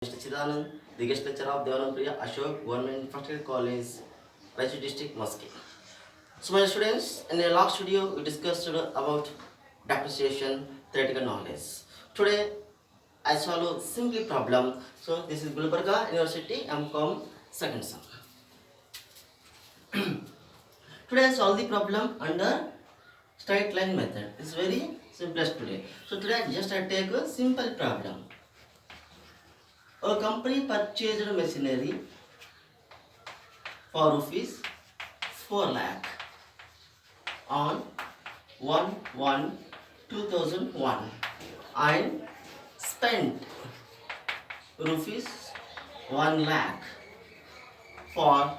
Mr. Chidanand, the guest lecturer of Devanampriya Ashok Government Infrastructure College, Raichur District, Mosque. So, my students, in the last video, we discussed about depreciation, theoretical knowledge. Today, I solve a simple problem. So, this is Gulbarga University, M.Com, second sum. Today, I solve the problem under straight line method. It's very simplest today. So, today, I take a simple problem. A company purchased machinery for rupees 4 lakh on 1/1/2001 and spent rupees 1 lakh for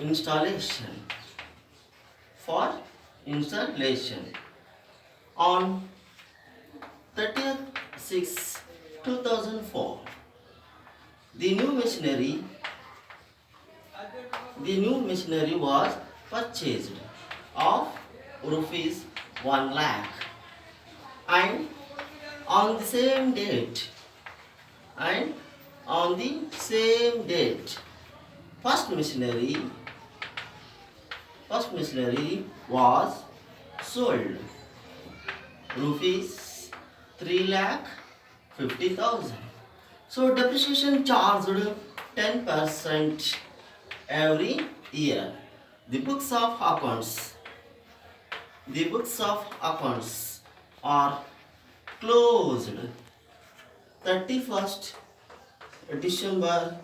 installation on 30th 6 2004. The new machinery was purchased of rupees 1 lakh and on the same date first machinery was sold rupees 3,50,000. So depreciation charged 10% every year. The books of accounts are closed 31st December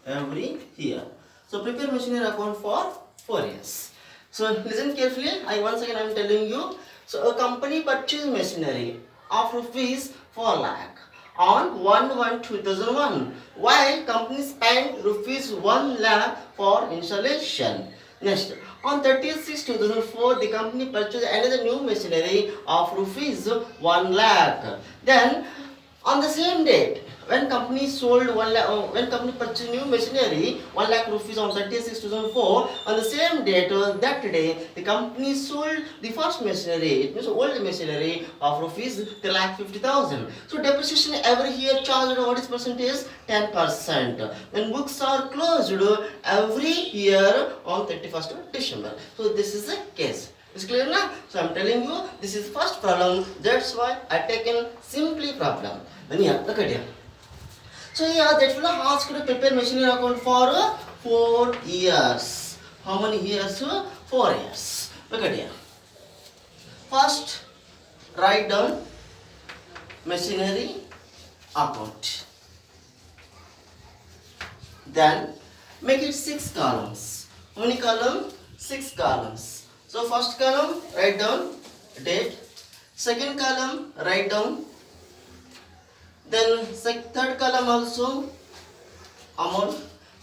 every year. So prepare machinery account for 4 years. So listen carefully. I am telling you. So a company purchased machinery of rupees 4 lakh on 1/1/2001. Why company spent rupees 1 lakh for installation? Next, on 30th 6 2004, the company purchased another new machinery of rupees 1 lakh. Then, on the same date, when company purchased new machinery 1 lakh rupees on 30th 6 2004, on the same date, that day, the company sold the first machinery, it means old machinery of rupees 3,50,000. So depreciation every year charged what is percentage? 10%. Then books are closed every year on 31st December. So this is the case. Is clear now? So I am telling you this is first problem. That's why I taken simply problem. Then here, look at here. So here that will ask to prepare machinery account for 4 years. How many years? 4 years. Look at here. First, write down machinery account. Then make it 6 columns. How many columns? 6 columns. So first column write down date. Second column write down. Then third column also amount,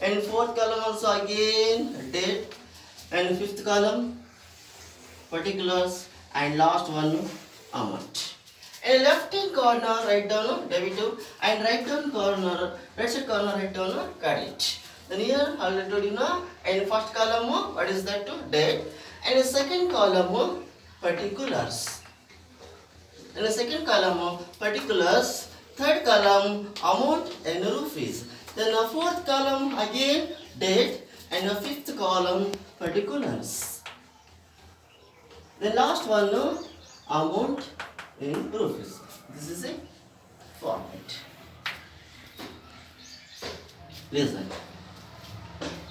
and fourth column also again date, and fifth column particulars, and last one amount. And left hand corner write down debit, and right side corner write down credit. Then here I will told you now, and first column what is that? Date, and the second column particulars, and the second column particulars. Third column amount and rupees. Then the fourth column again date, and the fifth column particulars. The last one amount in rupees. This is a format. Listen.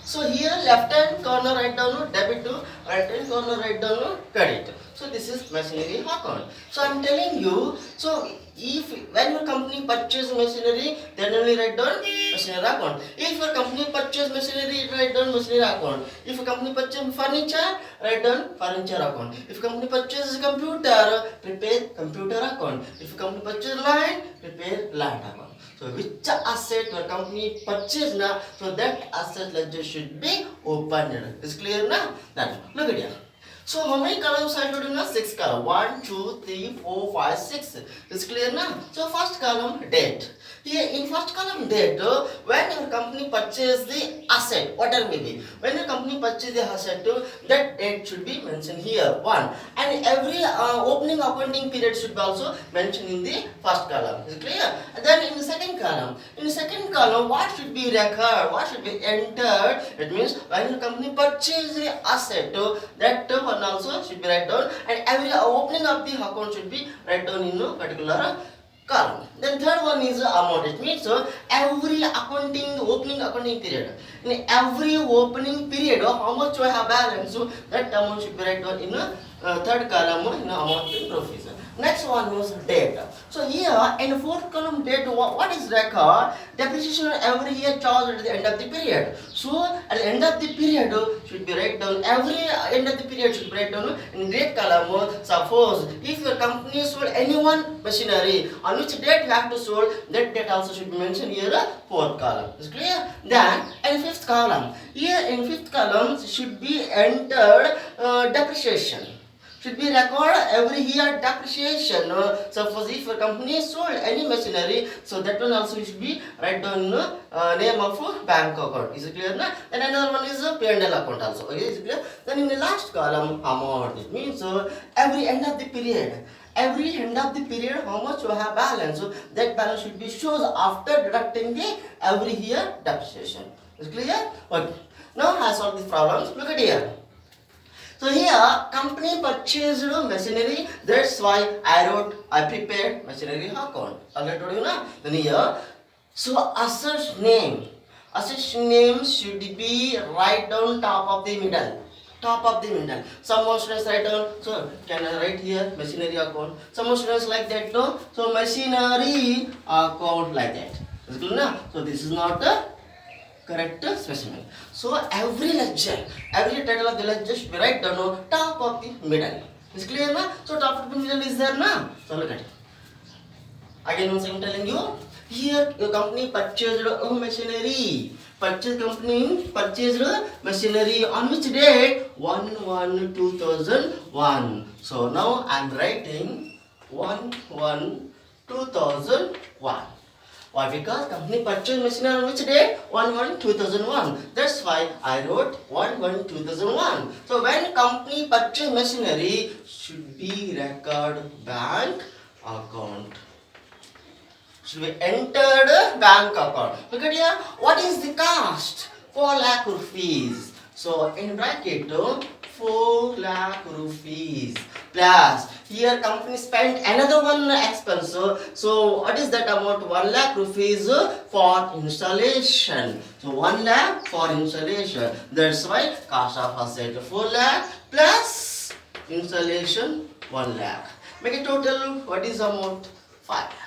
So here left hand corner write down debit, right hand corner write down credit. So this is machinery account. So I am telling you, so if when your company purchase machinery, then only write down machinery account. If your company purchase machinery, write down machinery account. If a company purchase furniture, write down furniture account. If company purchase computer, prepare computer account. If company purchase land, prepare land account. So which asset your company purchase now, so that asset ledger should be opened. Is clear now? That look at here. So how many columns I told you now? 6 columns. 1, 2, 3, 4, 5, 6. It's clear now? So first column date. Here in first column date, when your company purchase the asset, whatever may be, when your company purchase the asset, that date should be mentioned here. 1. And every opening accounting period should be also mentioned in the first column. Is it clear? And then in the second column, what should be recorded? What should be entered? It means when your company purchase the asset, that one also should be written down, and every opening of the account should be written down in a particular column. Then third one is amount. It means every opening accounting period. In every opening period, how much you have balance, so that amount should be written down in a third column in amount in profit. Next one was date. So here in the fourth column date, what is record? Depreciation every year charged at the end of the period. So at the end of the period should be written down. Every end of the period should be written down in date column. Suppose if your company sold any one machinery, on which date you have to sold, that date also should be mentioned here. Fourth column. Is clear? Then in fifth column, here in fifth column should be entered depreciation. Should be record every year depreciation. Suppose if your company sold any machinery, so that one also should be write down name of bank account. Is it clear? Na? Then another one is P&L account also. Okay, is it clear? Then in the last column amount. It means every end of the period. Every end of the period, how much you have balance. So that balance should be shown after deducting the every year depreciation. Is it clear? Okay. Now I solve the problems. Look at here. So here, company purchased machinery. That's why I prepared machinery account. I told you now. Then here, so asset name should be right down top of the middle. Top of the middle. Some more students write down. So can I write here machinery account? Some more students like that, no? So machinery account like that. Is it clear now? So this is not a correct specimen. So every ledger, every title of the ledger should be right down on top of the middle. Is clear now? So top of the middle is there now. So look at it. Again once I am telling you, here your company purchased a machinery. Company purchased machinery on which date? 1/1/2001. So now I am writing 1/1/2001. Why? Because company purchased machinery on which date? 1/1/2001. That's why I wrote 1/1/2001. So when company purchased machinery, should be record bank account. Should be entered bank account. Look at here. What is the cost? 4 lakh rupees. So in bracket 4 lakh rupees plus here company spent another one expense. So what is that amount? 1 lakh rupees for installation. So 1 lakh for installation. That's why cost of asset 4 lakh plus installation 1 lakh. Make a total. What is the amount? 5 lakh.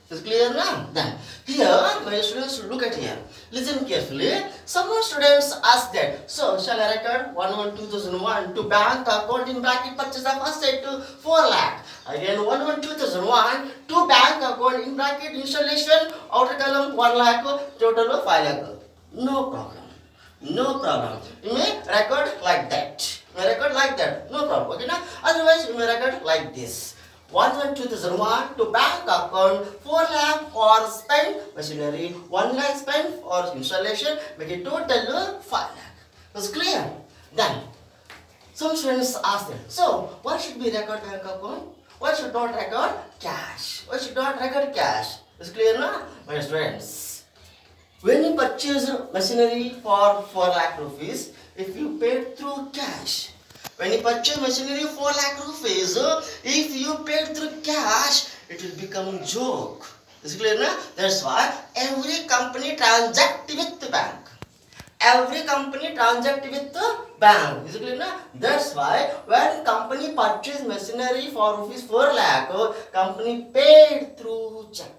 Is clear now? Then here my students should look at here. Listen carefully. Some more students ask that. So shall I record 1/1/2001 to bank account in bracket purchase of asset to 4 lakh. Again 1/1/2001 to bank account in bracket installation outer column 1 lakh total of 5 lakh. No problem. No problem. You may record like that. You may record like that. No problem. Okay now? Otherwise you may record like this. 1/1/2001 to bank account 4 lakh for spent machinery, 1 lakh spent for installation, make it total 5 lakh. Was clear? Then some students ask them, so why should we record bank account? Why should not record cash? Why should not record cash? Is clear now? My students, when you purchase machinery for 4 lakh rupees, if you paid through cash, when you purchase machinery 4 lakh rupees, if you paid through cash, it will become joke. Is it clear now? That's why every company transact with the bank. Every company transact with the bank. Is it clear now? That's why when company purchase machinery for rupees 4 lakh, company paid through check.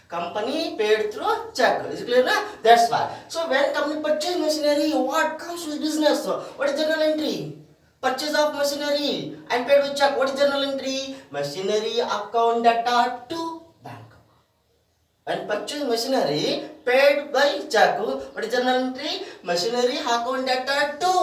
Company paid through check. Is it clear now? That's why. So when company purchase machinery, what comes with business? What is journal entry? Purchase of machinery and paid with check. What is journal entry? Machinery account data to bank. And purchase machinery paid by check. What is journal entry? Machinery account data to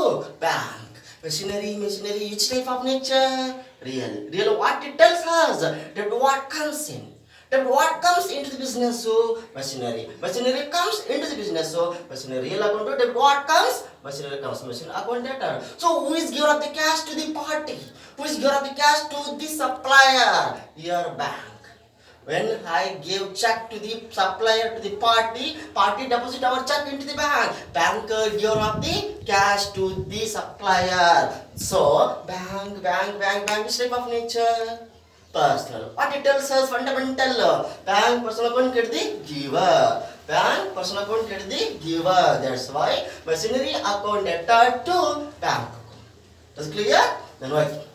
bank. Machinery, which type of nature? Real. Real, what it tells us? That what comes in. That what comes into the business, so machinery. Machinery comes into the business, so machinery. Real account, that what comes? Machinery comes, machine account debtor. So who is giver of the cash to the party? Who is giver of the cash to the supplier? Your bank. When I give check to the supplier to the party deposit our check into the bank. Banker give up the cash to the supplier. So bank, which type of nature? Personal. What it tells us? Fundamental. Bank personal account get the giver. Bank personal account get the giver. That's why machinery account debtor to bank. That's clear? Then what?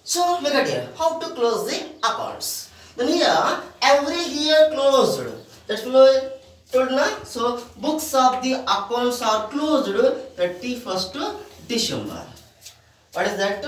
So look at here. How to close the accounts? Then here, every year closed. That's told na. So books of the accounts are closed 31st December. What is that?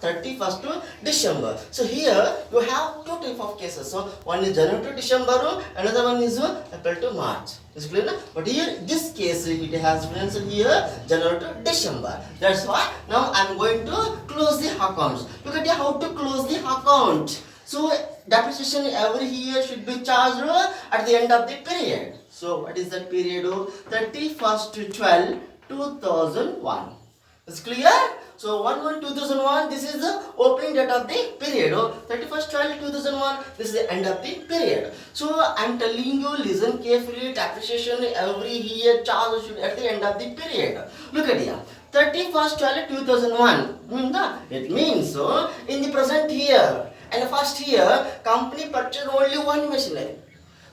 31st December. So here you have two type of cases. So one is January to December, another one is April to March. Is clear na? But here this case it has mentioned here January to December. That's why now I am going to close the accounts. Look at how to close the account. So depreciation every year should be charged at the end of the period. So what is that period? 31st to 12, 2001. Is clear? So 1/1/2001, this is the opening date of the period. 31st 12, 2001, this is the end of the period. So I am telling you, listen carefully, depreciation every year charged should at the end of the period. Look at here. 31st 12, 2001. It means in the present year. And first year, company purchased only one machinery.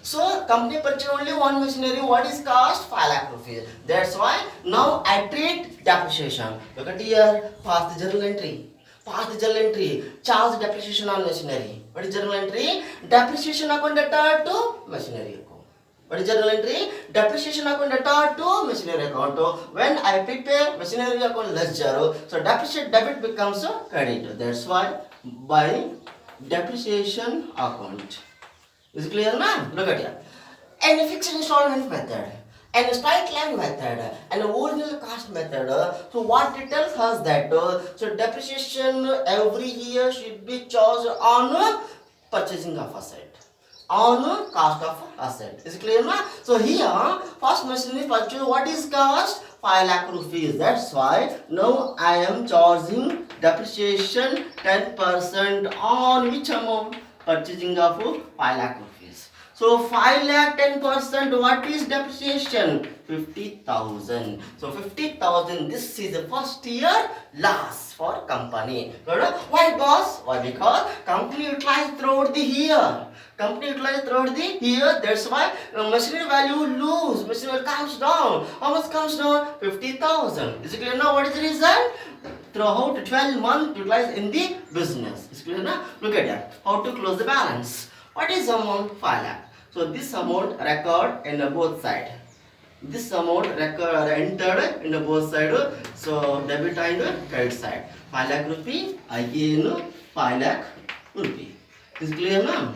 So, company purchased only one machinery. What is cost? 5 lakh rupees. That's why now I treat depreciation. Look at here. Pass the journal entry. Pass the journal entry. Charge depreciation on machinery. What is journal entry? Depreciation account debtor to machinery account. What is journal entry? Depreciation account debtor to machinery account. When I prepare machinery account ledger, so depreciation debit becomes a credit. That's why by depreciation account. Is it clear now? Look at here. And a fixed installment method, and a straight line method, and an original cost method. So what it tells us that so depreciation every year should be charged on purchasing of asset, on cost of asset. Is it clear now? So here first machinery purchase, what is cost? 5 lakh rupees. That's why now I am charging depreciation 10% on which amount? Purchasing of 5 lakh rupees. So 5 lakh 10%, what is depreciation? 50,000. So 50,000, this is the first year loss for company. Why boss? Why? Because company utilized throughout the year. Company utilized throughout the year. That's why machinery value lose. Machinery comes down. How much comes down? 50,000. Is it clear now? What is the reason? Throughout 12 months utilized in the business. Is clear now? Look at that. How to close the balance? What is the amount? 5 lakh. So this amount record in both sides. This amount record entered in both sides. So debit and credit side. 5 lakh rupee. Again 5 lakh rupee. Is clear now?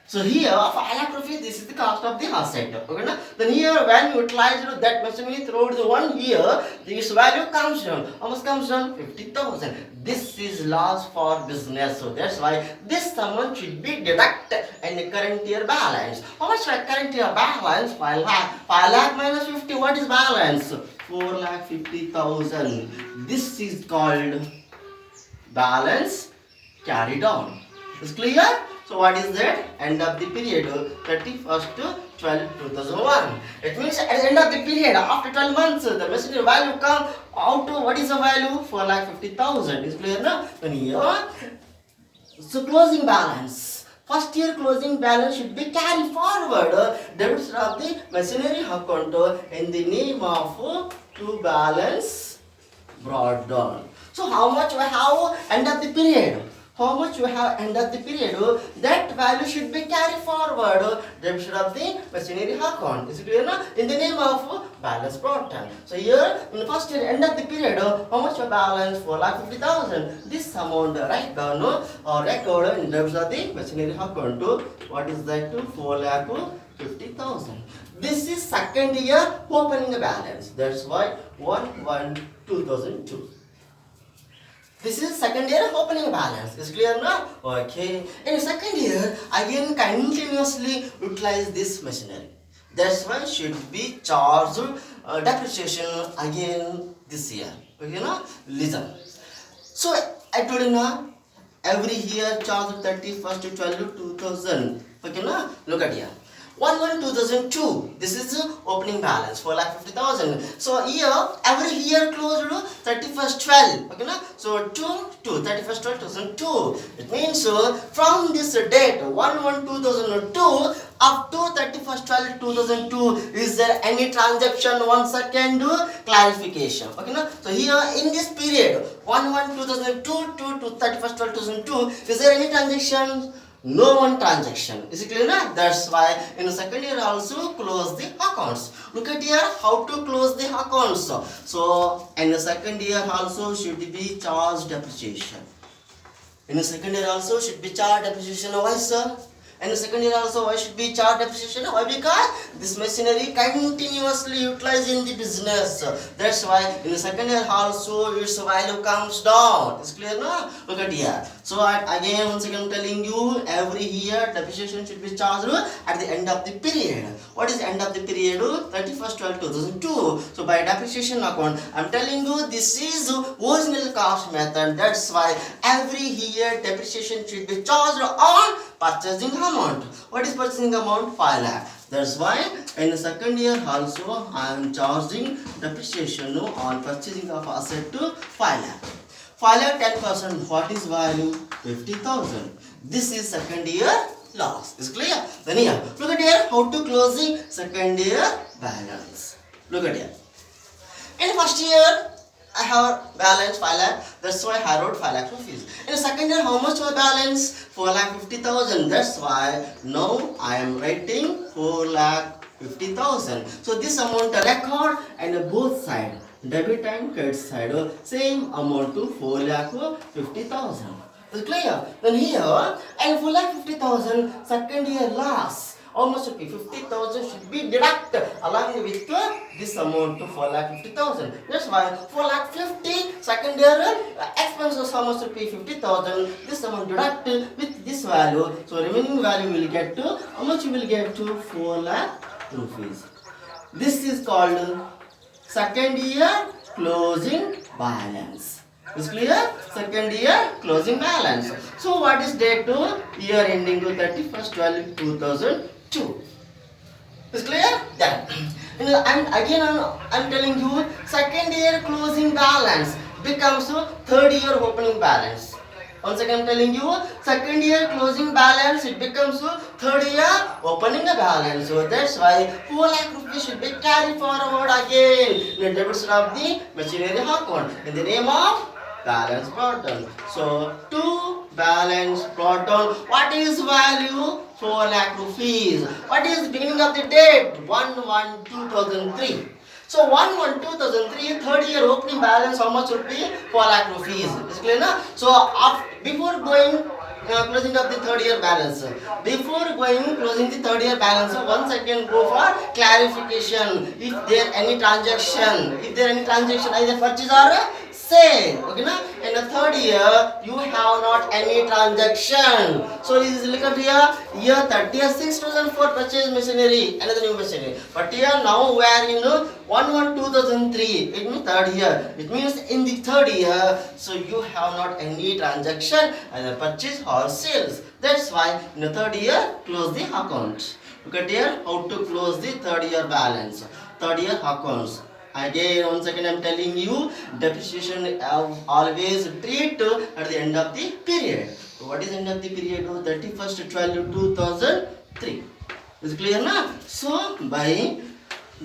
So here 5 lakh rupees, this is the cost of the asset. Okay, na? Then here when you utilize that machinery throughout the 1 year, this value comes down. How much comes down? 50,000. This is loss for business. So that's why this amount should be deducted in the current year balance. How much current year balance? 5 lakh. 5 lakh minus 50. What is balance? 4,50,000. This is called balance carried on. Is clear? So what is that? End of the period 31st to 12/2001. It means at the end of the period, after 12 months, the machinery value come out to what is the value? 4,50,000. Is clear now? Then here, so closing balance. First year closing balance should be carried forward. Debits of the machinery account in the name of to balance brought down. So how much we have end of the period? How much you have end of the period, that value should be carried forward. Debit of the machinery account. Is it clear now? In the name of balance brought down. So here in the first year end of the period, how much your balance? 4,50,000. This amount write down or record in debits of the machinery account. What is that? 4,50,000. This is second year opening balance. That's why 1/1/2002. This is second year opening balance. Is clear now? Okay. In second year, again continuously utilize this machinery. That's why should be charged depreciation again this year. Okay, now listen. So I told you now, every year charge 31st to 12 2000. Okay, now look at here. 1/1/2002. This is the opening balance 4,50,000. So here every year closed 31st 12. Okay, now so 2 31st 12 2002. It means from this date 1/1/2002 up to 31st 12 2002. Is there any transaction? One second clarification. Okay, now so here in this period 1/1/2002 to 31st 12 2002. Is there any transaction? No one transaction. Is it clear now? That's why in the second year also close the accounts. Look at here how to close the accounts. So in the second year also should be charged depreciation. In the second year also should be charged depreciation. Why, sir? In the second year also why should be charged depreciation? Why? Because this machinery continuously utilized in the business. That's why in the second year also its value comes down. It's clear now? Look at here. So again once again I'm telling you, every year depreciation should be charged at the end of the period. What is the end of the period? 31st 12 2002. So by depreciation account I'm telling you this is original cost method. That's why every year depreciation should be charged on purchasing amount. What is purchasing amount? 5 lakh. That's why in the second year also I am charging depreciation on purchasing of asset to 5 lakh. 5 lakh 10%. What is value? 50,000. This is second year loss. Is clear? Then here, look at here how to close the second year balance. Look at here. In first year I have balance 5 lakh. That's why I wrote 5 lakh rupees. In the second year, how much my balance? 4,50,000. That's why now I am writing 4,50,000. So this amount record and both side, debit and credit side, same amount to 4,50,000. Is clear? Then here and 4,50,000 second year loss. Almost 50,000 should be deducted along with this amount to 4,50,000. That's why 4,50,000 second year expenses how much to pay 50,000. This amount deducted with this value. So remaining value will get to how much you will get to 4 lakh rupees. This is called second year closing balance. Is clear? Second year closing balance. So what is date to? Year ending to 31st 12 2002. Is clear? Then and again I'm telling you second year closing balance becomes third year opening balance. Once again I'm telling you second year closing balance it becomes third year opening a balance. So that's why 4 lakh rupees should be carried forward again in the debit side of the machinery account in the name of balance brought down. So to balance brought down, what is value? 4 lakh rupees. What is beginning of the date? 1/1/2003. So 1/1/2003 third year opening balance how much would be? 4 lakh rupees. Is clear now? So before going closing of the third year balance. Before going closing the third year balance, once again go for clarification. If there any transaction, either purchase or sale. Okay, now in the third year you have not any transaction. So is look at here. Year 30th 6,004 purchase machinery, another new machinery. But here now we are in 1/1/2003. It means third year. It means in the third year, so you have not any transaction either purchase or sales. That's why in the third year close the account. Look at here how to close the third year balance. Third year accounts. Again, once again, I am telling you, depreciation always treat at the end of the period. So what is end of the period? 31st 12 2003. Is it clear now? So by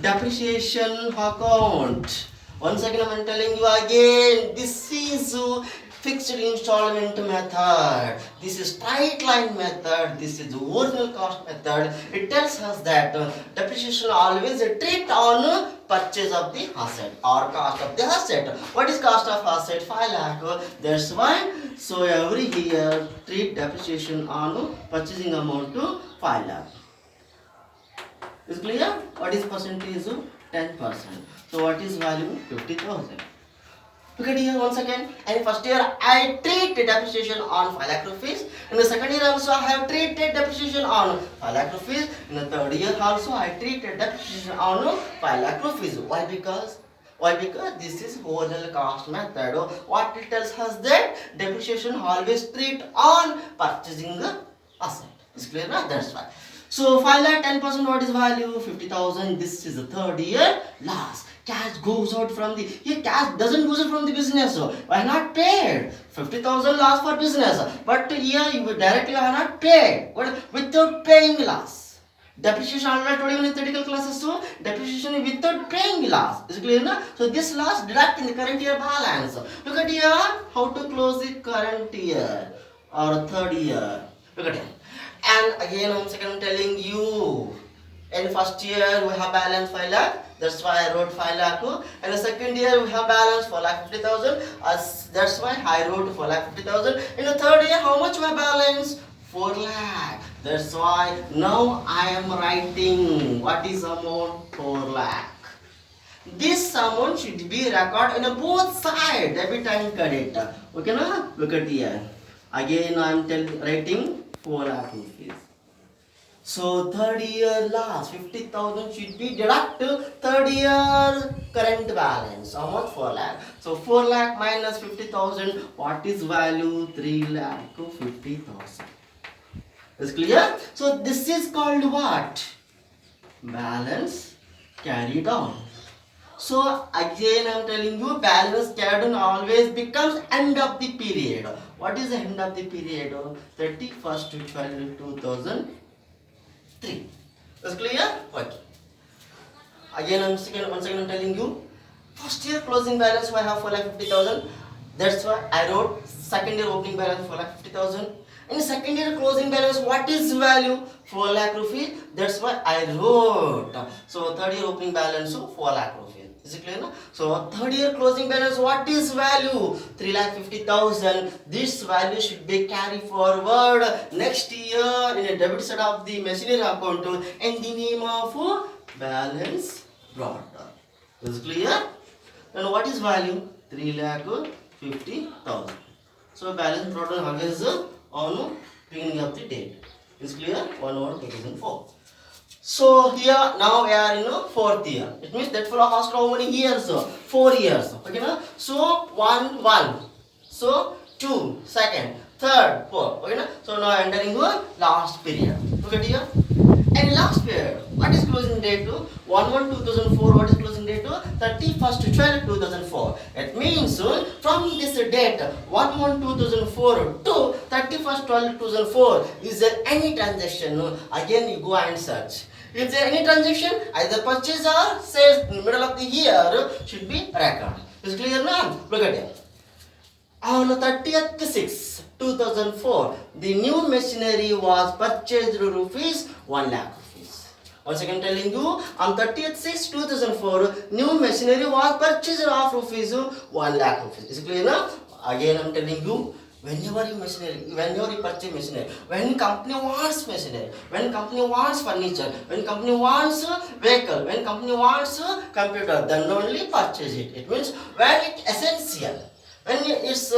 depreciation account. Once again, I am telling you again, this is fixed installment method. This is straight line method. This is original cost method. It tells us that depreciation always treat on purchase of the asset or cost of the asset. What is cost of asset? 5 lakh. That's why. So every year treat depreciation on purchasing amount to 5 lakh. Is clear? What is percentage? 10%. So what is value? 50,000. Look at here once again. And first year I treated depreciation on 5 lakh rupees. In the second year also I have treated depreciation on 5 lakh rupees. In the third year also I treated depreciation on 5 lakh rupees. Why? Because this is original cost method. What it tells us that depreciation always treat on purchasing the asset. Is clear now? That's why. So 5 lakh 10% what is value? 50,000. This is the third year loss. Cash goes out from the here. Cash doesn't goes out from the business. So why not paid? 50,000 loss for business. But here you directly are not paid. What without paying loss? Depreciation already told you in the theoretical classes. So depreciation is without paying loss. Is it clear now? So this loss deduct in the current year balance. Look at here how to close the current year or third year. Look at here. And again once again I'm telling you. In first year we have balance 5 lakh. That's why I wrote 5 lakh. And the second year we have balance 4 lakh 50,000. That's why I wrote 4 lakh 50,000. In the third year how much we have balance? 4 lakh. That's why now I am writing what is amount 4 lakh. This amount should be recorded in both sides debit and credit. Okay now? Look at here. Again I am writing 4 lakh rupees. So third year loss 50,000 should be deducted third year current balance. How much? 4 lakh. So 4 lakh minus 50,000. What is value? 3 lakh 50,000. Is clear? So this is called what? Balance carried on. So again I am telling you balance carried on always becomes end of the period. What is the end of the period? 31st to 12 2003. Is clear? Okay. Again once again I'm telling you first year closing balance I have 4 lakh 50,000. That's why I wrote second year opening balance 4 lakh 50,000. In second year closing balance, what is value? 4 lakh rupees. That's why I wrote. So third year opening balance 4 lakh rupees. Is it clear now? So third year closing balance, what is value? 3 lakh 50,000. This value should be carried forward next year in a debit side of the machinery account in the name of balance brought. Is it clear? Then what is value? 3 lakh 50,000. So balance brought always on beginning of the date. Is clear? 1/2004. So here now we are in fourth year. It means that for last how many years? 4 years. Okay na? So 1. So 2, second, third, 4. Okay na? So now entering last period. Okay here. And last period, what is closing date to? 1/1/2004. What is closing date to? 31st to 12/2004. It means from this date 1/1/2004 to 31st 12/2004 is there any transaction? Again you go and search. Is there any transaction? Either purchase or sales in the middle of the year should be recorded. Is clear now? Look at it. On 30th 6, 2004, the new machinery was purchased rupees 1 lakh rupees. Once again telling you, on 30th 6, 2004, new machinery was purchased of rupees 1 lakh rupees. Is it clear now? Again I am telling you, whenever you purchase machinery, when company wants machinery, when company wants furniture, when company wants vehicle, when company wants computer, then only purchase it. It means when it's essential. When it's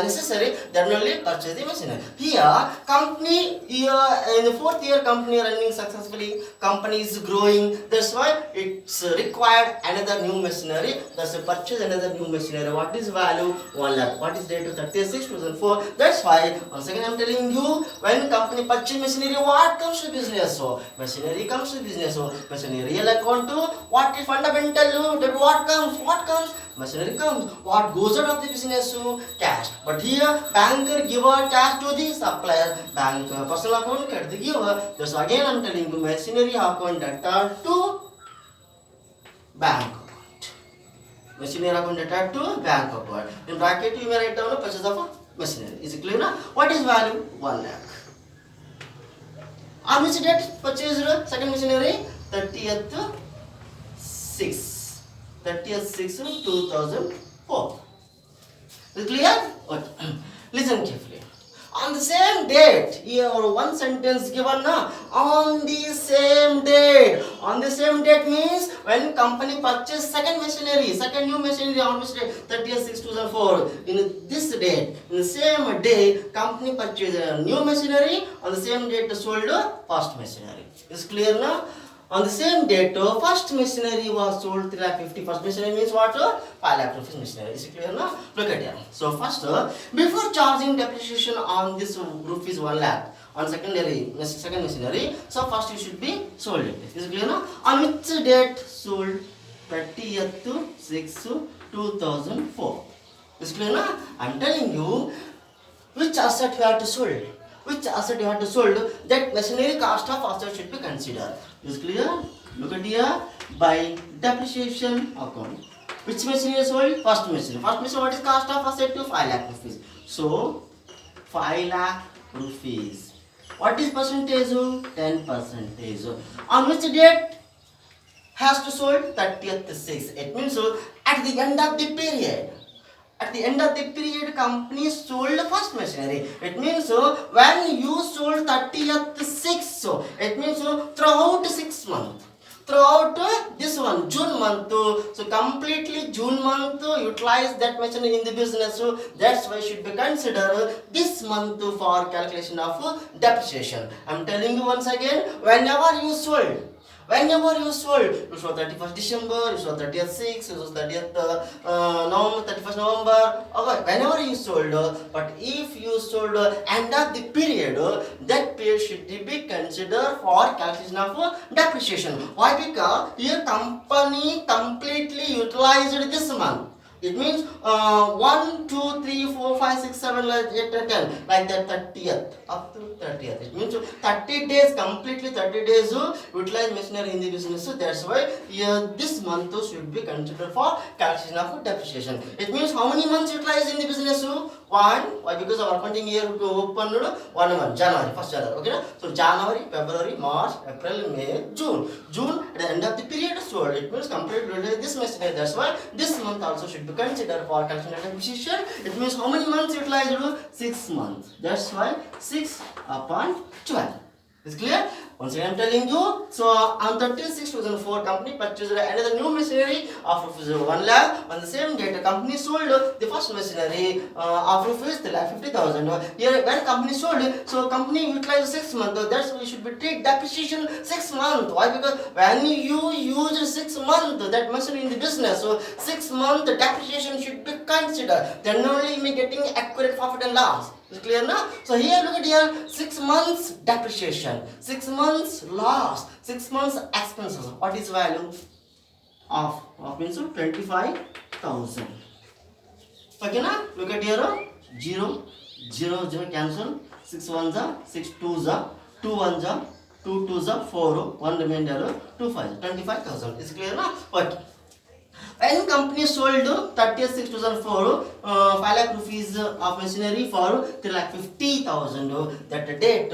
necessary, then only purchase the machinery. Here, company in the fourth year, company running successfully, company is growing. That's why it's required another new machinery. That's a purchase another new machinery. What is value? 1 lakh. What is date to 36 2004? That's why once again I'm telling you, when company purchase machinery, what comes to business? So machinery comes to business. So machinery real account to what is fundamental? That what comes? What comes? Machinery comes. What goes out of the business? Cash. But here banker give cash to the supplier. Bank personal account get the giver. Just again I'm telling you, machinery account data to bank account. Machinery account data to bank account. In bracket you may write down a purchase of machinery. Is it clear now? What is value? 1 lakh. On which date purchased second machinery? 30th 6. 30th 6 2004. Is it clear? Okay. Listen carefully. on the same date. Here one sentence given na, on the same date. On the same date means when company purchased second new machinery on which date? 30/6/2004. In this date, in the same day, company purchased a new machinery. On the same date, sold first machinery. Is clear now? On the same date, first machinery was sold 3,50,000. First machinery means what? 5 lakh rupees machinery. Is it clear now? Look at here. So first, before charging depreciation on this rupees 1 lakh on second machinery, so first you should be sold it. Is it clear now? On which date sold? 30/6/2004. Is it clear now? I am telling you which asset you have to sold. Which asset you have to sold, that machinery cost of asset should be considered. Is clear? Look at here. By depreciation account. Which machinery is sold? First machinery. First machinery, what is cost of asset to 5 lakh rupees. So 5 lakh rupees. What is percentage? 10%. On which date has to sold? 30/6. It means at the end of the period. At the end of the period, company sold first machinery. It means when you sold 30/6, it means throughout 6 months. Throughout this one, June month, so completely June month, utilize that machinery in the business. So that's why should be considered this month for calculation of depreciation. I'm telling you once again, whenever you sold, you saw 31st December, you saw 30th/6, you saw 30th November, 31st November, okay, whenever you sold, but if you sold end of the period, that period should be considered for calculation of depreciation. Why? Because your company completely utilized this month. It means 1, 2, 3, 4, 5, 6, 7, 8, 10, like that 30th, up to 30th. It means 30 days, completely 30 days utilize machinery in the business. So that's why this month should be considered for calculation of depreciation. It means how many months utilized in the business? 1. Why? Because our accounting year to open 1 month, January, 1st January. Okay, so January, February, March, April, May, June. June at the end of the period sold. It means completely utilized this machinery. That's why this month also should be considered for calculation of depreciation. It means how many months utilized? 6 months. That's why 6/12. Is clear? Once again, I am telling you. So on 30/6/2004, company purchased another new machinery of rupees 1 lakh. On the same date, the company sold the first machinery of rupees 3,50,000. Here, when company sold, so company utilized 6 months. That's why you should be take depreciation 6 months. Why? Because when you use 6 months that machinery in the business, so 6 months depreciation should be considered. Then only you may getting accurate profit and loss. Is clear now? So here, look at here, 6 months depreciation, 6 months loss, 6 months expenses. What is value of means 25,000. Okay now? Look at here, 0, 0, 0 cancel, 6 ones are 6 twos are 2 ones are 2 twos are 4, 1 remainder 2 5, 25,000. Is clear now? Okay. When company sold 30/6/2004 5 lakh rupees of machinery for 3,50,000, that date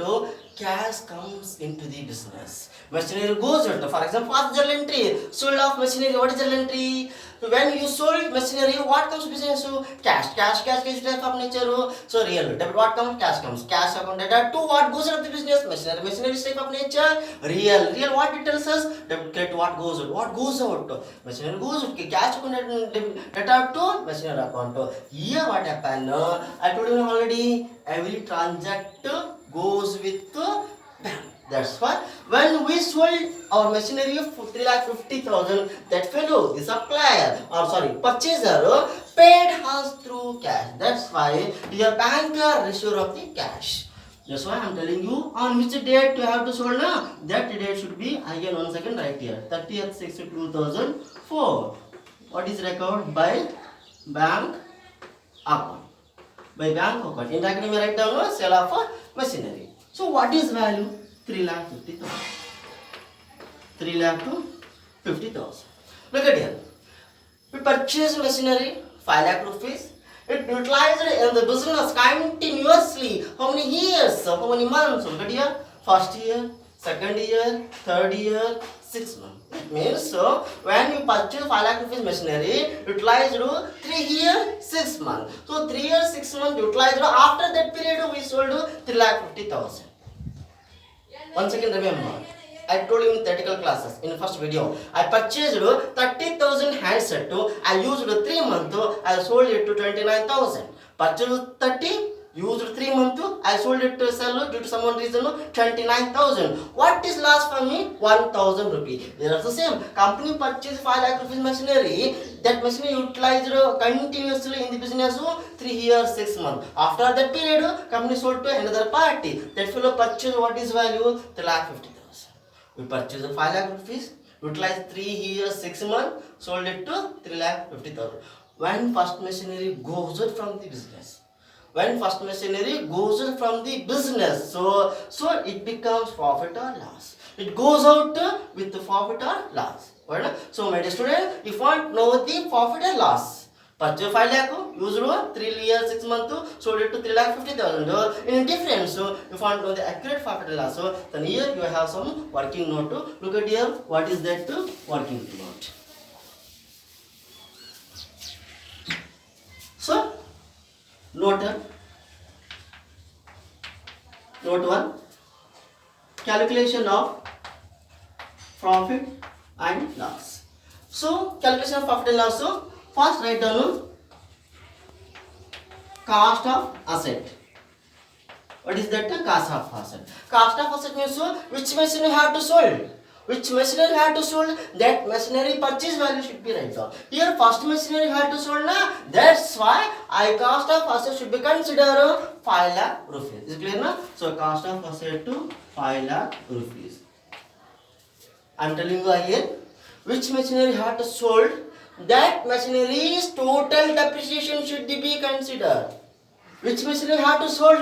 cash comes into the business. Machinery goes out. For example, first journal entry, sold of machinery. What is journal entry? So when you sold machinery, what comes to business? So cash is type of nature. So real debit, what comes? Cash comes. Cash account data. To what goes out of the business? Machinery is type of nature. Real what it tells us? Debit credit, what goes out? What goes out? Machinery goes out. Cash account data to machinery account. Here what happened? I told you already. Every transact goes with bank. That's why when we sold our machinery for 3,50,000, that fellow, the supplier, or sorry, purchaser, paid us through cash. That's why your banker receiver of the cash. That's why I am telling you on which date you have to sold now. That date should be again once again right here, 30/6/2004. What is record by bank account? By bank account. In that we write down sale of machinery. So what is value? 3,50,000. 3,50,000. Look at here. We purchased machinery 5 lakh rupees. It utilized in the business continuously. How many years? How many months? Look at here. First year, second year, third year, 6 months. It means so when you purchase 5 lakh rupees machinery, utilized 3 years, 6 months. So 3 years, 6 months utilized. After that period, we sold 3,50,000. Once again, remember, I told you in theoretical classes in first video. I purchased 30,000 handset. I used 3 months. I sold it to 29,000. Purchased 30, used 3 months. I sold it to sell due to some reason 29,000. What is loss for me? 1,000 rupees. They are the same. Company purchased 5 lakh rupees machinery. That machinery utilized continuously in the business 3 years, 6 months. After that period, company sold to another party. That fellow purchased what is value? 3,50,000. We purchased 5 lakh rupees, utilized 3 years, 6 months, sold it to 3,50,000. When first machinery goes out from the business, so it becomes profit or loss. It goes out with the profit or loss. Right? So my dear student, if you want to know the profit or loss, purchase 5 lakh, used 3 years, 6 months, sold it to 3,50,000. In difference, so if you want to know the accurate profit and loss, so then here you have some working note. Look at here, what is that working note? So, note 1, calculation of profit and loss. So, calculation of profit and loss. So, first write down cost of asset. What is that? Cost of asset. Cost of asset means which machinery have to sold. Which machinery had to sold, that machinery purchase value should be written down. Here first machinery had to sold na, that's why I cost of asset should be considered 5 lakh rupees. Is it clear na? So cost of asset to 5 lakh rupees. I am telling you again, which machinery had to sold, that machinery's total depreciation should be considered. Which machinery had to sold